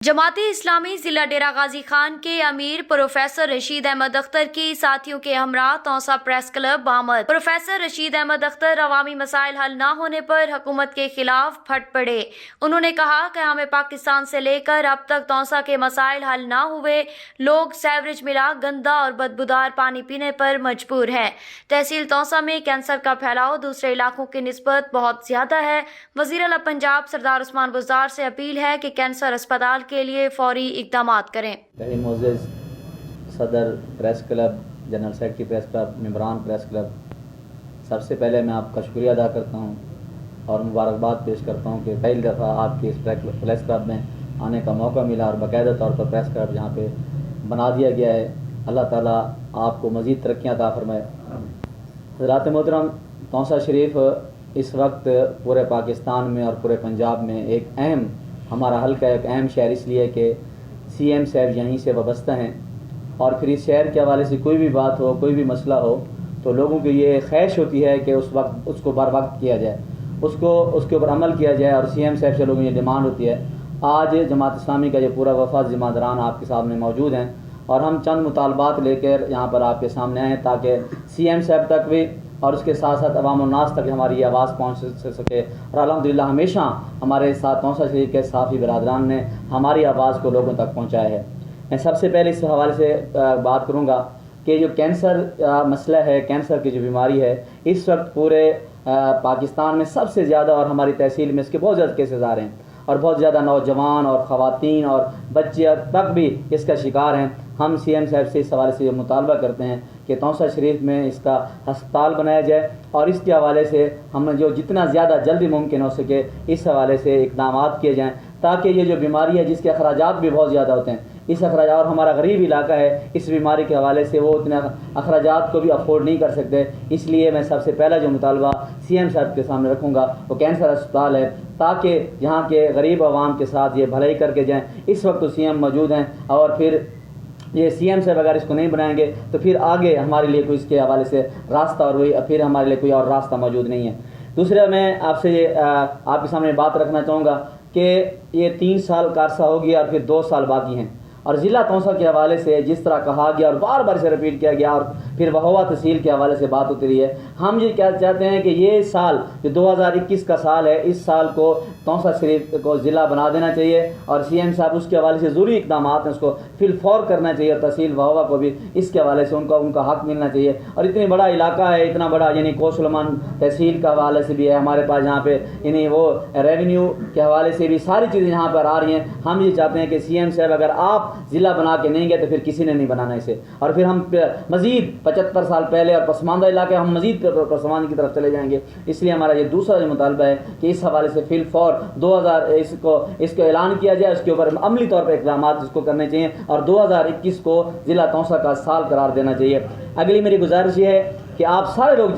جماعت اسلامی ضلع ڈیرہ غازیخان کے امیر پروفیسر رشید احمد اختر کی ساتھیوں کے ہمراہ تونسہ پریس کلب آمد۔ پروفیسر رشید احمد اختر عوامی مسائل حل نہ ہونے پر حکومت کے خلاف پھٹ پڑے۔ انہوں نے کہا کہ ہمیں پاکستان سے لے کر اب تک تونسہ کے مسائل حل نہ ہوئے، لوگ سیوریج ملا گندا اور بدبودار پانی پینے پر مجبور ہیں۔ تحصیل تونسہ میں کینسر کا پھیلاؤ دوسرے علاقوں کی نسبت بہت زیادہ ہے۔ وزیر اعلیٰ پنجاب سردار عثمان بزدار سے اپیل ہے کہ کینسر اسپتال کے لیے فوری اقدامات کریں۔ معزز صدر press club, general secretary press club, ممبران پریس کلب، سب سے پہلے میں آپ کا شکریہ ادا کرتا ہوں اور مبارکباد پیش کرتا ہوں کہ پہلی دفعہ آپ کے اس پریس کلب میں آنے کا موقع ملا اور باقاعدہ طور پر پریس کلب یہاں پہ بنا دیا گیا ہے۔ اللہ تعالیٰ آپ کو مزید ترقیاں عطا فرمائے۔ حضرات محترم، تونسہ شریف اس وقت پورے پاکستان میں اور پورے پنجاب میں ایک اہم ہمارا حلقہ ہے، ایک اہم شہر اس لیے کہ سی ایم صاحب یہیں سے وابستہ ہیں، اور پھر اس شہر کے حوالے سے کوئی بھی بات ہو، کوئی بھی مسئلہ ہو تو لوگوں کی یہ خواہش ہوتی ہے کہ اس کو بر وقت کیا جائے، اس کے اوپر عمل کیا جائے، اور سی ایم صاحب سے لوگوں کی یہ ڈیمانڈ ہوتی ہے۔ آج جماعت اسلامی کا یہ پورا وفد ذمہ داران آپ کے سامنے موجود ہیں اور ہم چند مطالبات لے کر یہاں پر آپ کے سامنے آئے ہیں تاکہ سی ایم صاحب تک بھی اور اس کے ساتھ ساتھ عوام الناس تک ہماری یہ آواز پہنچ سکے، اور الحمدللہ ہمیشہ ہمارے ساتھ تونسہ شریف کے صحافی برادران نے ہماری آواز کو لوگوں تک پہنچایا ہے۔ میں سب سے پہلے اس حوالے سے بات کروں گا کہ جو کینسر مسئلہ ہے، کینسر کی جو بیماری ہے، اس وقت پورے پاکستان میں سب سے زیادہ اور ہماری تحصیل میں اس کے بہت زیادہ کیسز آ رہے ہیں، اور بہت زیادہ نوجوان اور خواتین اور بچے تک بھی اس کا شکار ہیں۔ ہم سی ایم صاحب سے اس حوالے سے یہ مطالبہ کرتے ہیں کہ تونسہ شریف میں اس کا ہسپتال بنایا جائے، اور اس کے حوالے سے ہم جو جتنا زیادہ جلدی ممکن ہو سکے اس حوالے سے اقدامات کیے جائیں تاکہ یہ جو بیماری ہے جس کے اخراجات بھی بہت زیادہ ہوتے ہیں، اس اخراجات، اور ہمارا غریب علاقہ ہے، اس بیماری کے حوالے سے وہ اتنے اخراجات کو بھی افورڈ نہیں کر سکتے۔ اس لیے میں سب سے پہلا جو مطالبہ سی ایم صاحب کے سامنے رکھوں گا وہ کینسر اسپتال ہے، تاکہ یہاں کے غریب عوام کے ساتھ یہ بھلائی کر کے جائیں۔ اس وقت تو سی ایم موجود ہیں، اور پھر یہ سی ایم صاحب اگر اس کو نہیں بنائیں گے تو پھر آگے ہمارے لیے کوئی اس کے حوالے سے راستہ اور وہی پھر ہمارے لیے کوئی اور راستہ موجود نہیں ہے۔ دوسرا، میں آپ سے یہ آپ کے سامنے بات رکھنا چاہوں گا کہ یہ 3 سال کا عرصہ ہو گیا اور پھر 2 سال باقی ہیں، اور ضلع تونسہ کے حوالے سے جس طرح کہا گیا اور بار بار اسے رپیٹ کیا گیا، اور پھر وہوا تحصیل کے حوالے سے بات ہوتی رہی ہے، ہم یہ کیا چاہتے ہیں کہ یہ سال جو 2021 کا سال ہے، اس سال کو تونسہ شریف کو ضلع بنا دینا چاہیے، اور سی ایم صاحب اس کے حوالے سے ضروری اقدامات ہیں اس کو فی الفور کرنا چاہیے، اور تحصیل وہوا کو بھی اس کے حوالے سے ان کا حق ملنا چاہیے۔ اور اتنی بڑا علاقہ ہے، اتنا بڑا یعنی کوسلمان تحصیل کا حوالے سے بھی ہے ہمارے پاس، جہاں پہ یعنی وہ ریونیو کے حوالے سے بھی ساری چیزیں یہاں پر آ رہی ہیں۔ ہم یہ چاہتے ہیں کہ سی ایم صاحب اگر آپ ضلع بنا کے نہیں گئے تو پھر کسی نے نہیں بنانا اسے، اور پھر ہم مزید 75 سال پہلے اور پسماندہ علاقے ہم مزید پسماندہ کی طرف چلے جائیں گے۔ اس لیے ہمارا یہ دوسرا جو مطالبہ ہے کہ اس حوالے سے فی الفور 2000 اس کو اعلان کیا جائے، اس کے اوپر عملی طور پر اقدامات اس کو کرنے چاہیے، اور 2021 کو ضلع تونسہ کا سال قرار دینا چاہیے۔ اگلی میری گزارش یہ ہے کہ آپ سارے لوگ